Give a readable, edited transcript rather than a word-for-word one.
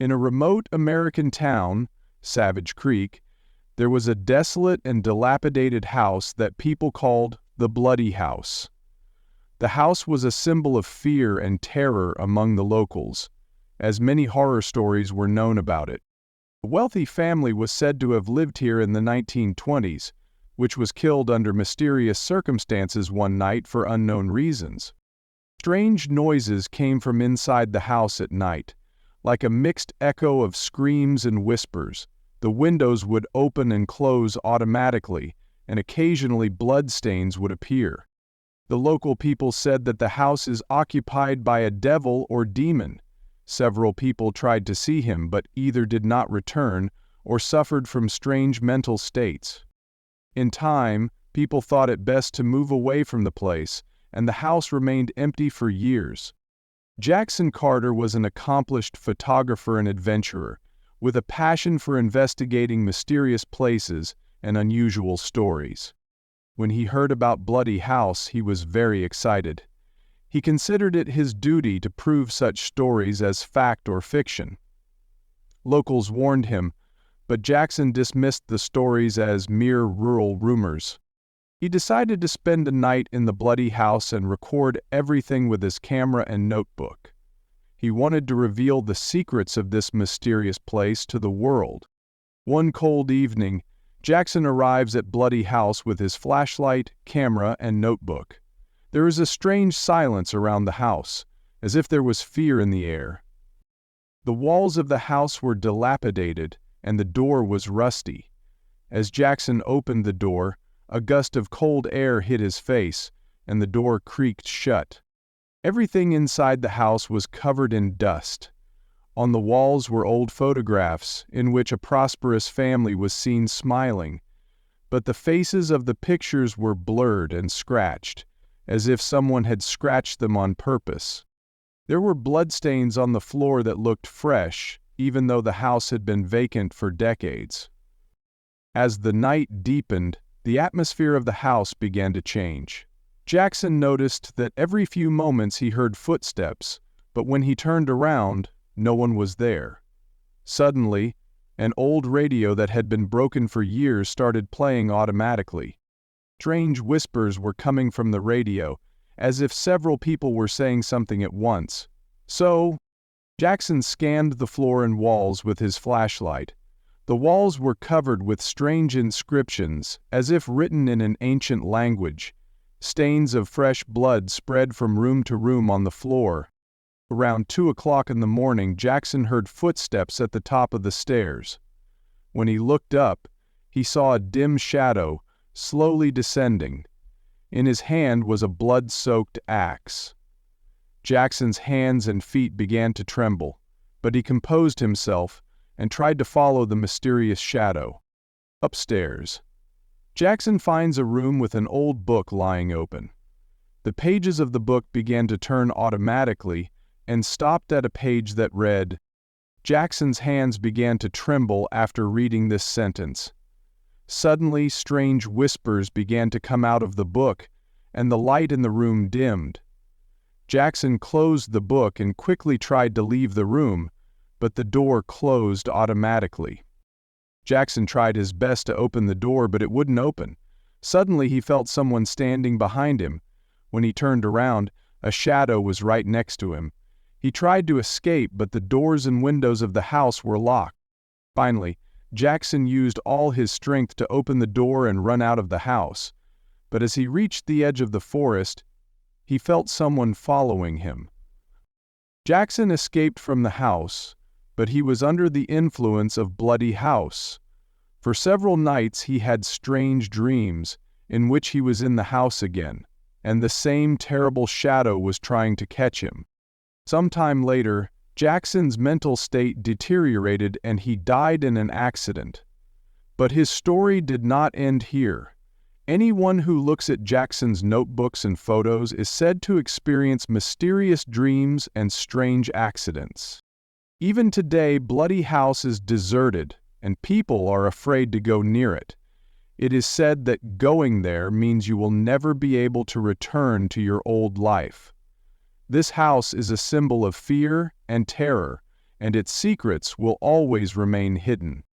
In a remote American town, Savage Creek, there was a desolate and dilapidated house that people called the Bloody House. The house was a symbol of fear and terror among the locals, as many horror stories were known about it. A wealthy family was said to have lived here in the 1920s, which was killed under mysterious circumstances one night for unknown reasons. Strange noises came from inside the house at night, like a mixed echo of screams and whispers. The windows would open and close automatically, and occasionally bloodstains would appear. The local people said that the house is occupied by a devil or demon. Several people tried to see him, but either did not return or suffered from strange mental states. In time, people thought it best to move away from the place, and the house remained empty for years. Jackson Carter was an accomplished photographer and adventurer, with a passion for investigating mysterious places and unusual stories. When he heard about Bloody House, he was very excited. He considered it his duty to prove such stories as fact or fiction. Locals warned him, but Jackson dismissed the stories as mere rural rumors. He decided to spend a night in the Bloody House and record everything with his camera and notebook. He wanted to reveal the secrets of this mysterious place to the world. One cold evening, Jackson arrives at Bloody House with his flashlight, camera, and notebook. There is a strange silence around the house, as if there was fear in the air. The walls of the house were dilapidated, and the door was rusty. As Jackson opened the door, a gust of cold air hit his face, and the door creaked shut. Everything inside the house was covered in dust. On the walls were old photographs in which a prosperous family was seen smiling, but the faces of the pictures were blurred and scratched, as if someone had scratched them on purpose. There were bloodstains on the floor that looked fresh, even though the house had been vacant for decades. As the night deepened, the atmosphere of the house began to change. Jackson noticed that every few moments he heard footsteps, but when he turned around, no one was there. Suddenly, an old radio that had been broken for years started playing automatically. Strange whispers were coming from the radio, as if several people were saying something at once. So, Jackson scanned the floor and walls with his flashlight. The walls were covered with strange inscriptions, as if written in an ancient language. Stains of fresh blood spread from room to room on the floor. Around 2 o'clock in the morning, Jackson heard footsteps at the top of the stairs. When he looked up, he saw a dim shadow, slowly descending. In his hand was a blood-soaked axe. Jackson's hands and feet began to tremble, but he composed himself and tried to follow the mysterious shadow. Upstairs, Jackson finds a room with an old book lying open. The pages of the book began to turn automatically and stopped at a page that read, Jackson's hands began to tremble after reading this sentence. Suddenly, strange whispers began to come out of the book, and the light in the room dimmed. Jackson closed the book and quickly tried to leave the room, but the door closed automatically. Jackson tried his best to open the door, but it wouldn't open. Suddenly, he felt someone standing behind him. When he turned around, a shadow was right next to him. He tried to escape, but the doors and windows of the house were locked. Finally, Jackson used all his strength to open the door and run out of the house. But as he reached the edge of the forest, he felt someone following him. Jackson escaped from the house, but he was under the influence of Bloody House. For several nights he had strange dreams, in which he was in the house again, and the same terrible shadow was trying to catch him. Sometime later, Jackson's mental state deteriorated and he died in an accident. But his story did not end here. Anyone who looks at Jackson's notebooks and photos is said to experience mysterious dreams and strange accidents. Even today, Bloody House is deserted, and people are afraid to go near it. It is said that going there means you will never be able to return to your old life. This house is a symbol of fear and terror, and its secrets will always remain hidden.